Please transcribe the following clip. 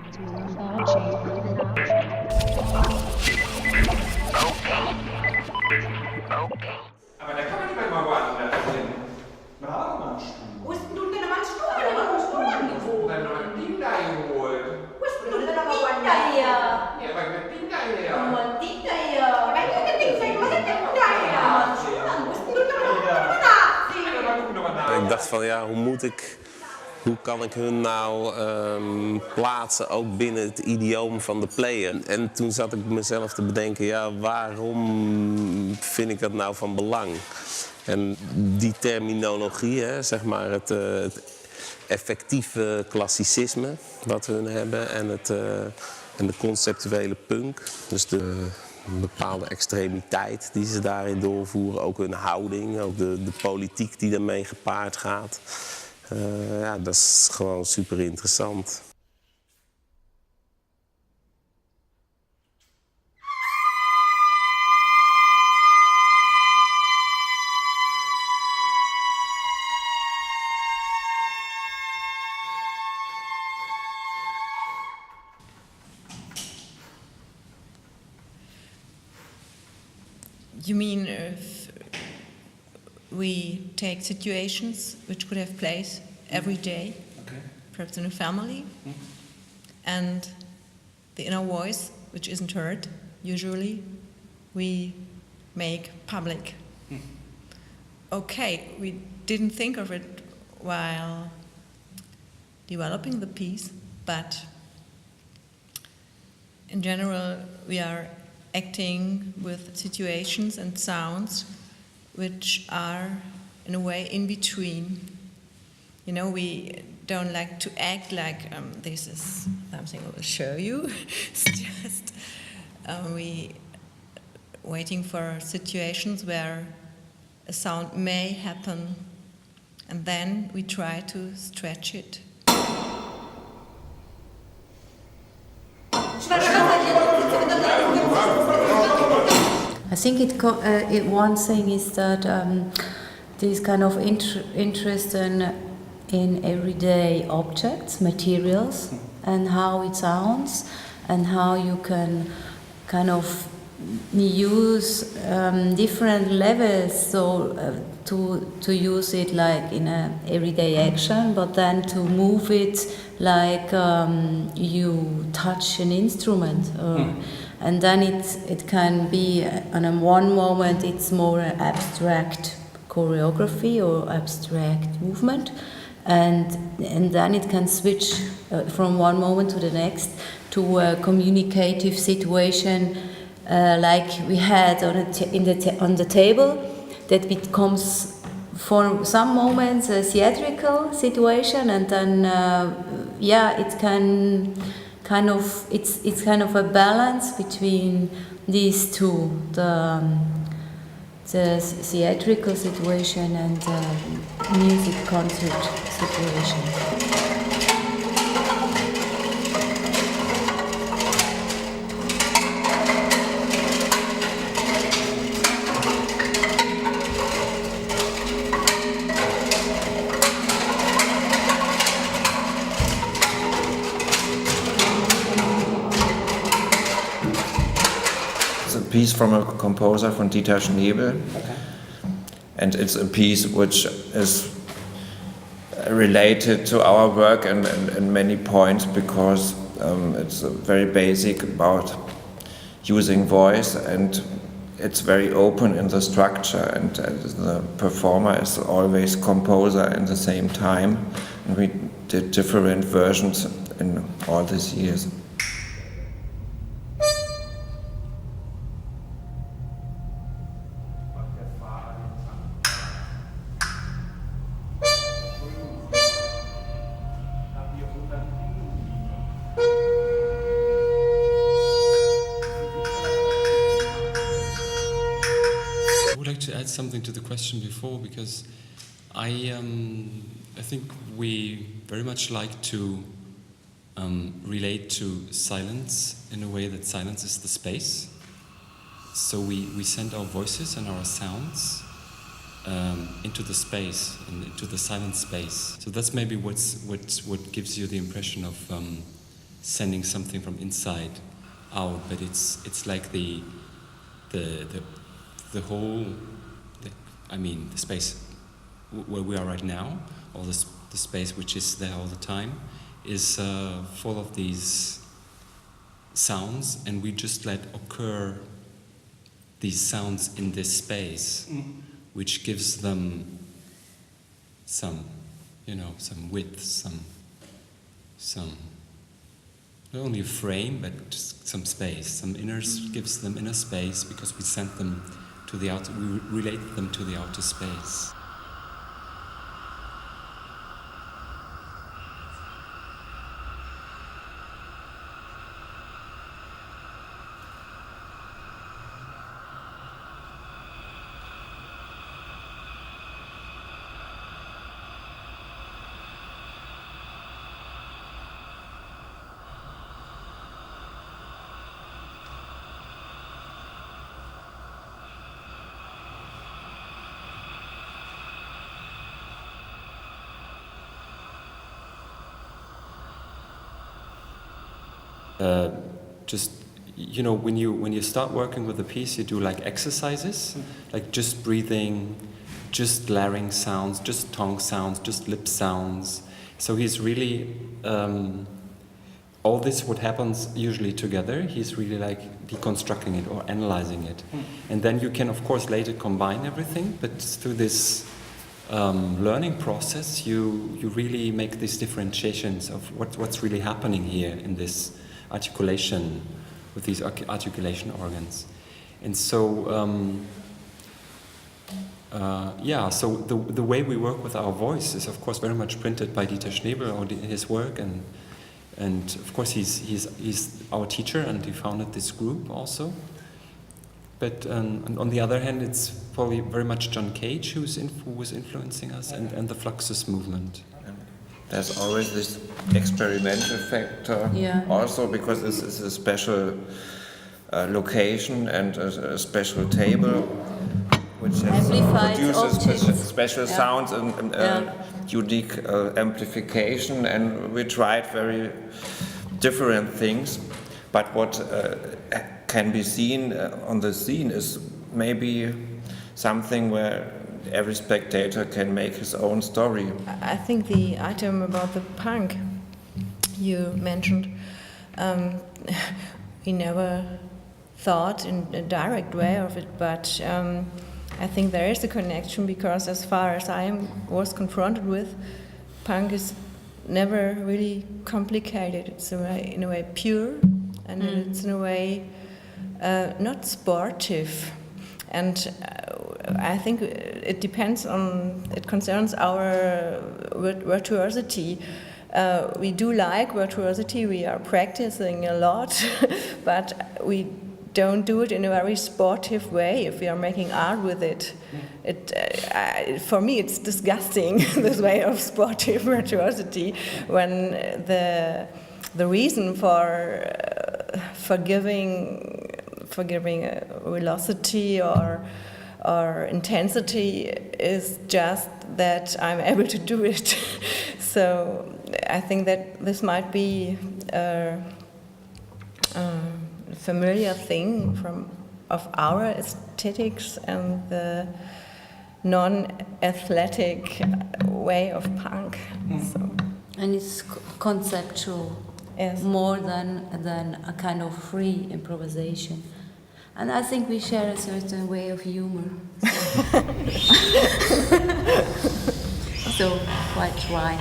Aber da kann man nicht mal woanders hin. Da haben wir einen Stuhl. Wo ist denn du denn nochmal ein Stuhl? Da haben wir einen Stuhl angezogen. Dann noch ein Ding da geholt. Wo ist denn du denn nochmal ein Ding daher? Ja, aber ein Ding da her. Wo ein Ding daher? Weil du ein Ding sagst, was ist denn du daher? Wo ist denn du denn nochmal nachsehen? Ik dacht van ja, hoe kan ik hun nou plaatsen ook binnen het idioom van de player? En toen zat ik mezelf te bedenken, ja, waarom vind ik dat nou van belang? En die terminologie, hè, zeg maar het effectieve klassicisme wat hun hebben en de conceptuele punk, dus de bepaalde extremiteit die ze daarin doorvoeren, ook hun houding, ook de politiek die daarmee gepaard gaat. Ja, dat is gewoon super interessant. You mean if we take situations which could have place every day, okay, perhaps in a family, and the inner voice, which isn't heard, usually, we make public. Okay, we didn't think of it while developing the piece, but in general, we are acting with situations and sounds which are, in a way, in between. You know, we don't like to act like this is something I will show you. It's just we waiting for situations where a sound may happen, and then we try to stretch it. I think one thing is that this kind of interest in everyday objects, materials, and how it sounds, and how you can kind of use different levels, so to use it like in a everyday action, but then to move it like you touch an instrument. And then it can be, on one moment it's more abstract choreography or abstract movement, and then it can switch from one moment to the next to a communicative situation like we had on the table, that becomes for some moments a theatrical situation, and then it can kind of it's kind of a balance between these two, the theatrical situation and the music concert situation. Piece from a composer from Dieter Schnebel, and it's a piece which is related to our work and many points, because it's very basic about using voice, and it's very open in the structure, and the performer is always composer at the same time, and we did different versions in all these years. Something to the question before, because I think we very much like to relate to silence in a way that silence is the space. So we send our voices and our sounds into the space, into the silent space. So that's maybe what gives you the impression of sending something from inside out, but it's like the whole, the space where we are right now, or the space which is there all the time, is full of these sounds, and we just let occur these sounds in this space, which gives them some width, some not only a frame, but just some space. Gives them inner space, because we send them to the outer, we relate them to the outer space. When you start working with a piece, you do like exercises, like just breathing, just larynx sounds, just tongue sounds, just lip sounds. So he's really all this what happens usually together. He's really like deconstructing it or analyzing it, and then you can of course later combine everything. But through this learning process, you really make these differentiations of what's really happening here in this articulation with these articulation organs. And so so the way we work with our voice is of course very much printed by Dieter Schnebel or his work, and of course he's our teacher, and he founded this group also. But on the other hand, it's probably very much John Cage who was influencing us, and the Fluxus movement. There's always this experimental factor also, because this is a special location and a special table which produces special sounds and unique amplification, and we tried very different things. But what can be seen on the scene is maybe something where every spectator can make his own story. I think the item about the punk you mentioned, we never thought in a direct way of it, but I think there is a connection, because as far as I was confronted with, punk is never really complicated. It's in a way pure, and it's in a way not sportive. And I think it concerns our virtuosity. We do like virtuosity, we are practicing a lot, but we don't do it in a very sportive way if we are making art with it. For me, it's disgusting, this way of sportive virtuosity, when the reason for giving a velocity or intensity is just that I'm able to do it. So I think that this might be a familiar thing of our aesthetics and the non-athletic way of punk. So. And it's conceptual, more than a kind of free improvisation. And I think we share a certain way of humor. So quite right.